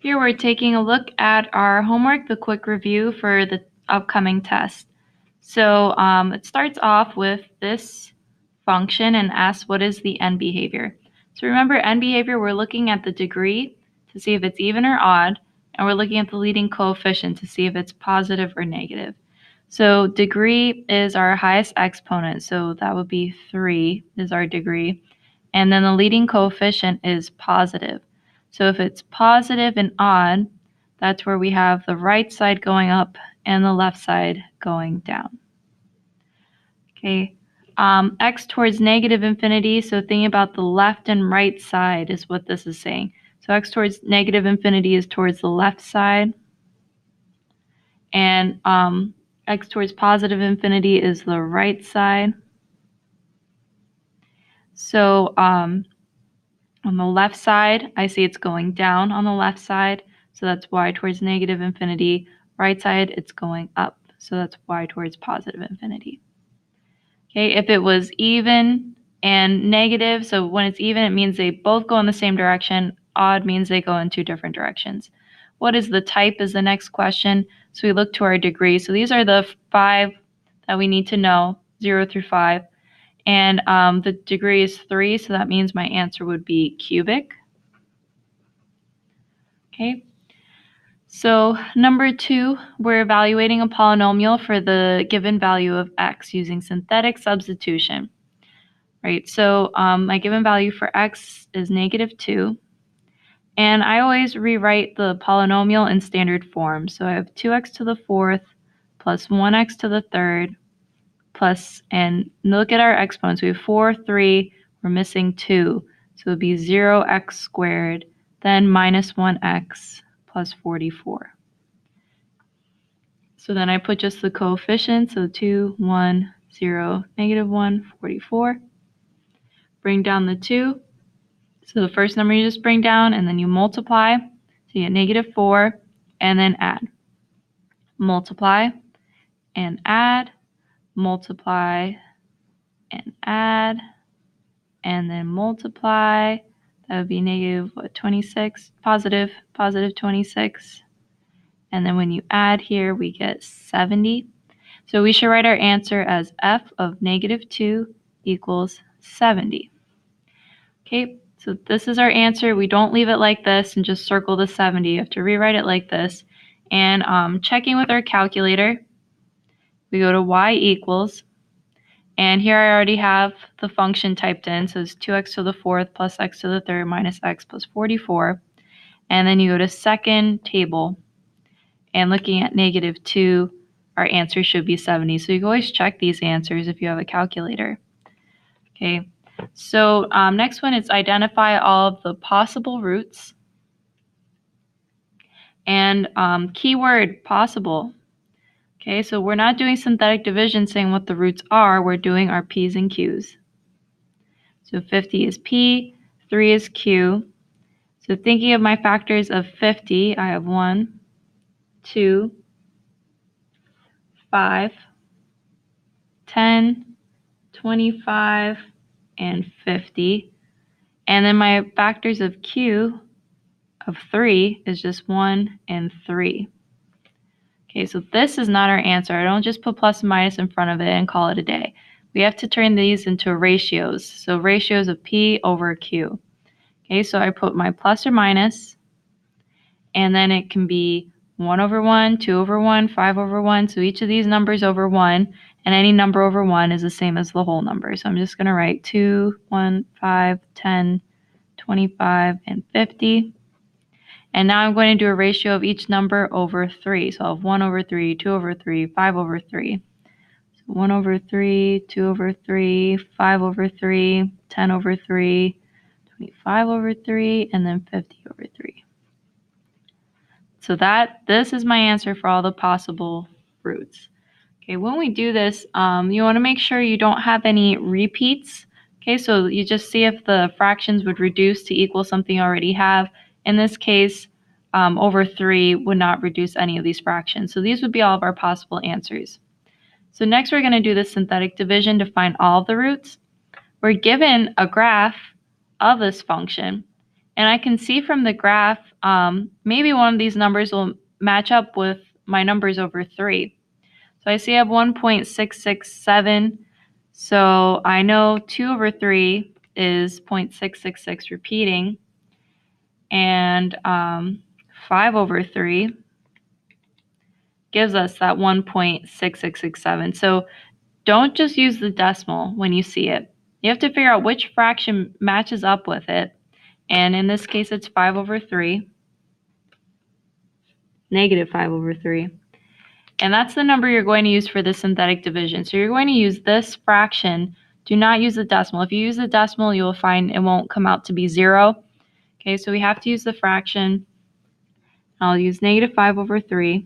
Here we're taking a look at our homework, the quick review for the upcoming test. So it starts off with this function and asks what is the end behavior. So remember, end behavior, we're looking at the degree to see if it's even or odd, and we're looking at the leading coefficient to see if it's positive or negative. So degree is our highest exponent, so that would be 3 is our degree. And then the leading coefficient is positive. So if it's positive and odd, that's where we have the right side going up and the left side going down. Okay, x towards negative infinity, so thinking about the left and right side is what this is saying. So x towards negative infinity is towards the left side, and x towards positive infinity is the right side. So on the left side, I see it's going down on the left side, so that's y towards negative infinity. Right side, it's going up, so that's y towards positive infinity. Okay, if it was even and negative, so when it's even, it means they both go in the same direction. Odd means they go in two different directions. What is the type is the next question. So we look to our degree. So these are the 5 that we need to know, 0 through 5. And the degree is 3, so that means my answer would be cubic. Okay. So number 2, we're evaluating a polynomial for the given value of x using synthetic substitution. Right, so my given value for x is -2. And I always rewrite the polynomial in standard form. So I have 2x to the 4th plus 1x to the 3rd plus, and look at our exponents. We have 4, 3, we're missing 2. So it would be 0x squared, then minus 1x plus 44. So then I put just the coefficients, so 2, 1, 0, -1, 44. Bring down the 2. So the first number you just bring down, and then you multiply. So you get -4, and then add. Multiply, and add. Multiply, and add. And then multiply. That would be -26, positive 26. And then when you add here, we get 70. So we should write our answer as f of -2 equals 70. Okay, so this is our answer. We don't leave it like this and just circle the 70. You have to rewrite it like this. And checking with our calculator, we go to y equals. And here I already have the function typed in. So it's 2x to the 4th plus x to the 3rd minus x plus 44. And then you go to second table. And looking at -2, our answer should be 70. So you can always check these answers if you have a calculator. Okay, so next one is identify all of the possible roots. And keyword possible. Okay, so we're not doing synthetic division saying what the roots are. We're doing our p's and q's. So 50 is p, 3 is q. So thinking of my factors of 50, I have 1, 2, 5, 10, 25, and 50. And then my factors of q of 3 is just 1 and 3. Okay, so this is not our answer. I don't just put plus and minus in front of it and call it a day. We have to turn these into ratios. So ratios of p over q. Okay, so I put my plus or minus, and then it can be 1 over 1, 2 over 1, 5 over 1. So each of these numbers over 1, and any number over 1 is the same as the whole number. So I'm just going to write 2, 1, 5, 10, 25, and 50. And now I'm going to do a ratio of each number over 3. So I'll have 1 over 3, 2 over 3, 5 over 3. So 1 over 3, 2 over 3, 5 over 3, 10 over 3, 25 over 3, and then 50 over 3. So this is my answer for all the possible roots. Okay, when we do this, you want to make sure you don't have any repeats. Okay, so you just see if the fractions would reduce to equal something you already have. In this case, over 3 would not reduce any of these fractions. So these would be all of our possible answers. So next we're going to do the synthetic division to find all of the roots. We're given a graph of this function, And I can see from the graph, maybe one of these numbers will match up with my numbers over 3. So I see I have 1.667. So I know 2 over 3 is 0.666 repeating. And 5 over 3 gives us that 1.6667. So don't just use the decimal when you see it. You have to figure out which fraction matches up with it. And in this case, it's 5 over 3, negative 5 over 3. And that's the number you're going to use for the synthetic division. So you're going to use this fraction. Do not use the decimal. If you use the decimal, you will find it won't come out to be 0. Okay, so we have to use the fraction. I'll use negative 5 over 3.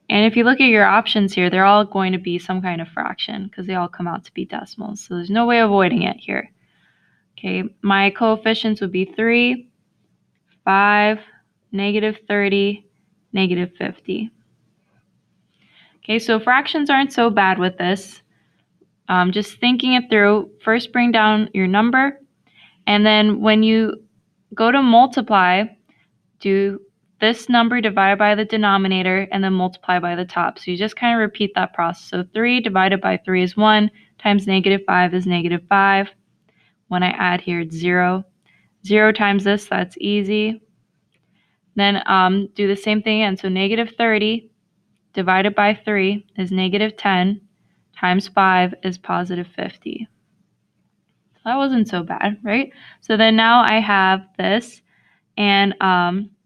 And if you look at your options here, they're all going to be some kind of fraction because they all come out to be decimals. So there's no way of avoiding it here. Okay, my coefficients would be 3, 5, negative 30, negative 50. Okay, so fractions aren't so bad with this. Just thinking it through, first bring down your number, and then when you go to multiply, do this number divided by the denominator and then multiply by the top. So you just kind of repeat that process. So 3 divided by 3 is 1, times negative 5 is negative 5. When I add here, it's 0. 0 times this, that's easy. Then do the same thing again. So negative 30 divided by 3 is negative 10, times 5 is positive 50. That wasn't so bad, right? So then now I have this, and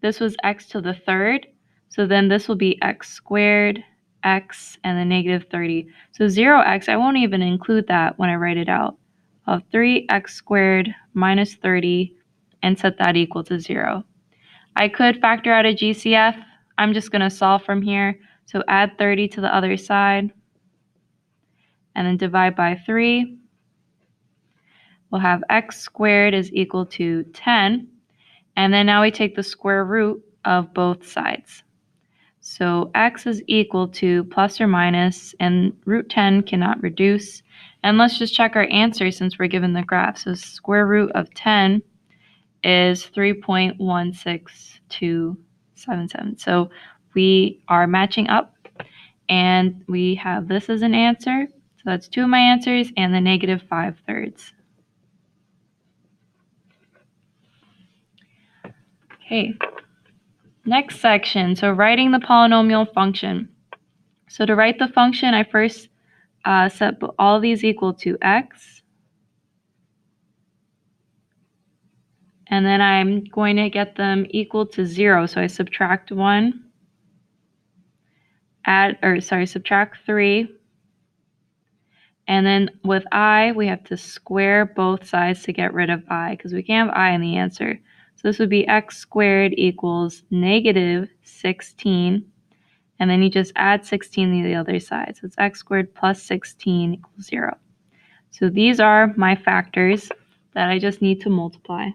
this was x to the third. So then this will be x squared, x, and then negative 30. So 0x, I won't even include that when I write it out. I'll have 3x squared minus 30 and set that equal to 0. I could factor out a GCF. I'm just going to solve from here. So add 30 to the other side and then divide by 3. We'll have x squared is equal to 10. And then now we take the square root of both sides. So x is equal to plus or minus, and root 10 cannot reduce. And let's just check our answer since we're given the graph. So square root of 10 is 3.16277. So we are matching up, and we have this as an answer. So that's 2 of my answers and the negative 5/3. Okay, next section. So writing the polynomial function. So to write the function, I first set all of these equal to x. And then I'm going to get them equal to 0. So I subtract 1, subtract 3. And then with I, we have to square both sides to get rid of I, because we can't have I in the answer. So this would be x squared equals negative 16. And then you just add 16 to the other side. So it's x squared plus 16 equals 0. So these are my factors that I just need to multiply.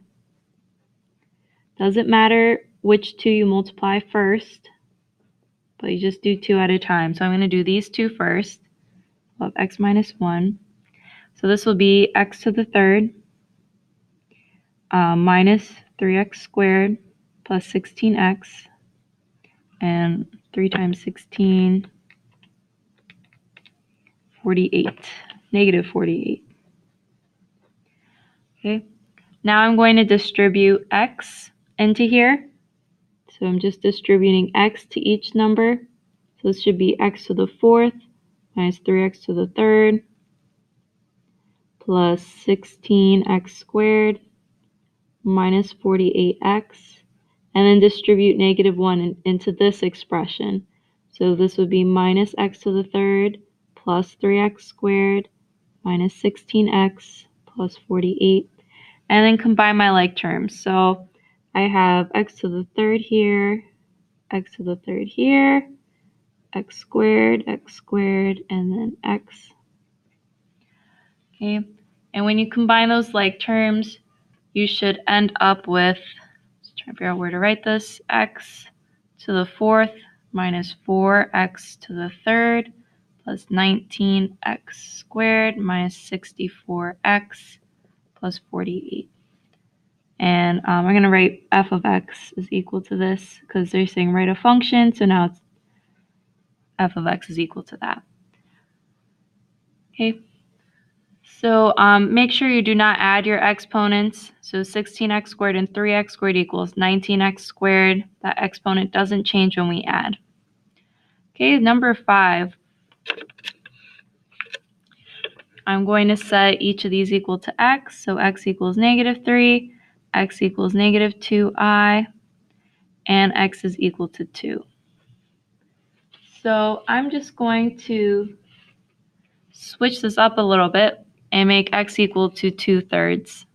Doesn't matter which 2 you multiply first, but you just do 2 at a time. So I'm going to do these 2 first. Of x minus 1. So this will be x to the third minus 3x squared plus 16x, and 3 times 16, 48, negative 48. Okay, now I'm going to distribute x into here. So I'm just distributing x to each number. So this should be x to the fourth minus 3x to the third plus 16x squared minus 48x, and then distribute negative 1 into this expression. So this would be minus x to the third plus 3x squared minus 16x plus 48, and then combine my like terms. So I have x to the third here, x to the third here, x squared, and then x. Okay, and when you combine those like terms, you should end up with, let's try to figure out where to write this, x to the fourth minus 4x to the third plus 19x squared minus 64x plus 48. And I'm going to write f of x is equal to this because they're saying write a function. So now it's f of x is equal to that. Okay. So make sure you do not add your exponents. So 16x squared and 3x squared equals 19x squared. That exponent doesn't change when we add. Okay, number 5. I'm going to set each of these equal to x. So x equals -3, x equals -2i, and x is equal to 2. So I'm just going to switch this up a little bit and make x equal to 2/3.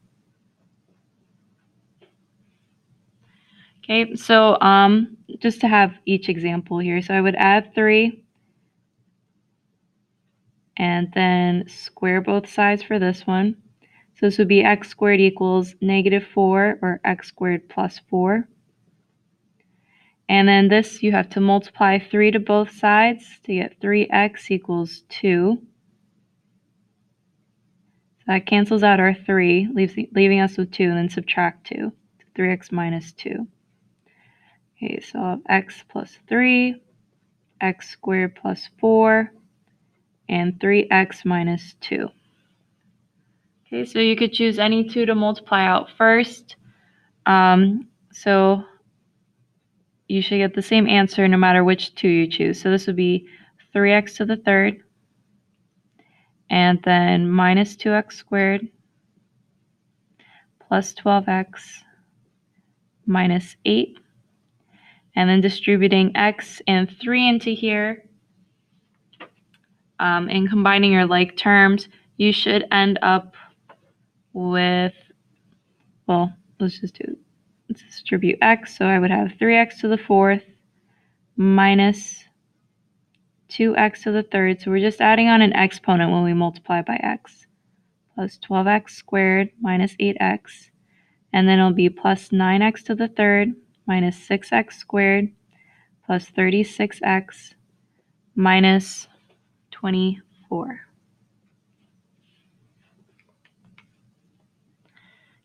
Okay, so just to have each example here, so I would add 3 and then square both sides for this one. So this would be x squared equals -4 or x squared plus 4. And then this you have to multiply 3 to both sides to get 3x equals 2. So that cancels out our 3, leaving us with 2, and then subtract 2. 3x minus 2. Okay, so I'll have x plus 3, x squared plus 4, and 3x minus 2. Okay, so you could choose any 2 to multiply out first. So you should get the same answer no matter which 2 you choose. So this would be 3x to the third, and then minus 2x squared plus 12x minus 8. And then distributing x and 3 into here and combining your like terms, you should end up with, well, let's distribute x. So I would have 3x to the fourth minus 2x to the third. So we're just adding on an exponent when we multiply by x, plus 12x squared minus 8x. And then it'll be plus 9x to the third minus 6x squared plus 36x minus 24.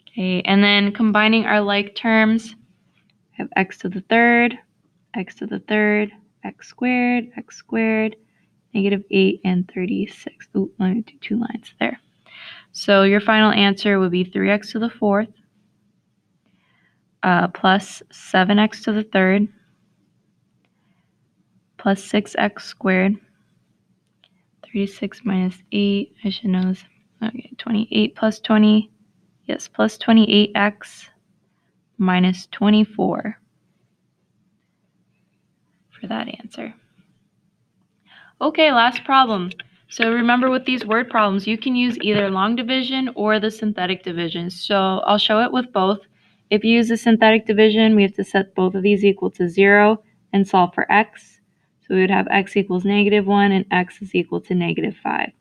Okay, and then combining our like terms, we have x to the third, x to the third, x squared, -8 and 36. Ooh, let me do 2 lines there. So your final answer would be 3x to the fourth plus 7x to the third plus 6x squared. 36 minus 8, I should know this. Okay, 28 plus 20, yes, plus 28x minus 24 for that answer. Okay, last problem. So remember with these word problems, you can use either long division or the synthetic division. So I'll show it with both. If you use the synthetic division, we have to set both of these equal to 0 and solve for x. So we would have x equals -1 and x is equal to -5.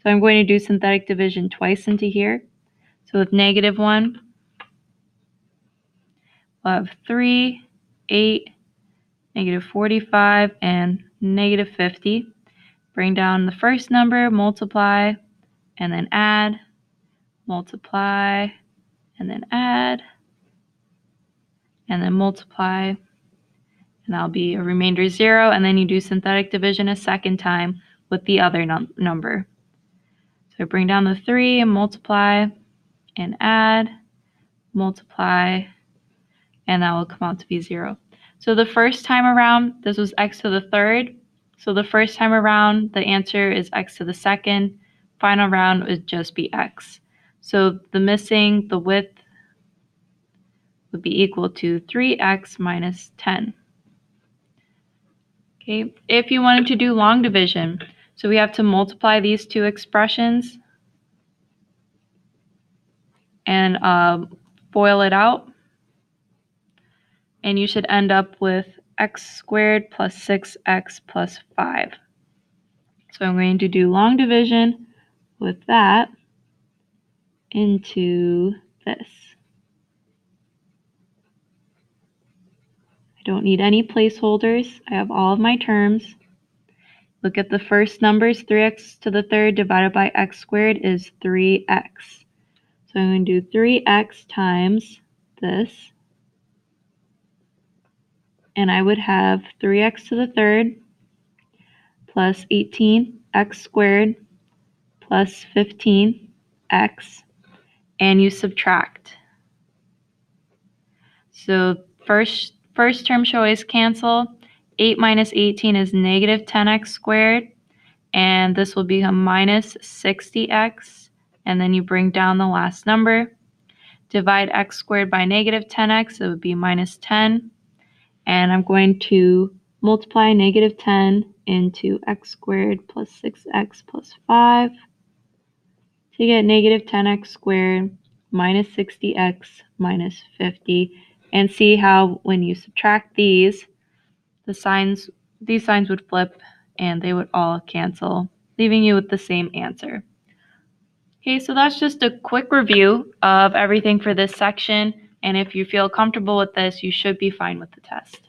So I'm going to do synthetic division twice into here. So with -1, we'll have 3, 8, -45, and -50. Bring down the first number, multiply, and then add, multiply, and then add, and then multiply, and that'll be a remainder 0, and then you do synthetic division a second time with the other number. So bring down the 3 and multiply, and add, multiply, and that will come out to be 0. So the first time around, this was x to the third. So the first time around, the answer is x to the second. Final round would just be x. So the width would be equal to 3x minus 10. Okay, if you wanted to do long division, so we have to multiply these two expressions and FOIL it out. And you should end up with x squared plus 6x plus 5. So I'm going to do long division with that into this. I don't need any placeholders. I have all of my terms. Look at the first numbers. 3x to the third divided by x squared is 3x. So I'm going to do 3x times this, and I would have 3x to the third plus 18x squared plus 15x, and you subtract. So first term should always cancel. 8 minus 18 is negative 10x squared, and this will become minus 60x, and then you bring down the last number. Divide x squared by negative 10x, it would be minus 10, and I'm going to multiply negative 10 into x squared plus 6x plus 5 to get negative 10x squared minus 60x minus 50. And see how when you subtract these signs would flip and they would all cancel, leaving you with the same answer. Okay, so that's just a quick review of everything for this section. And if you feel comfortable with this, you should be fine with the test.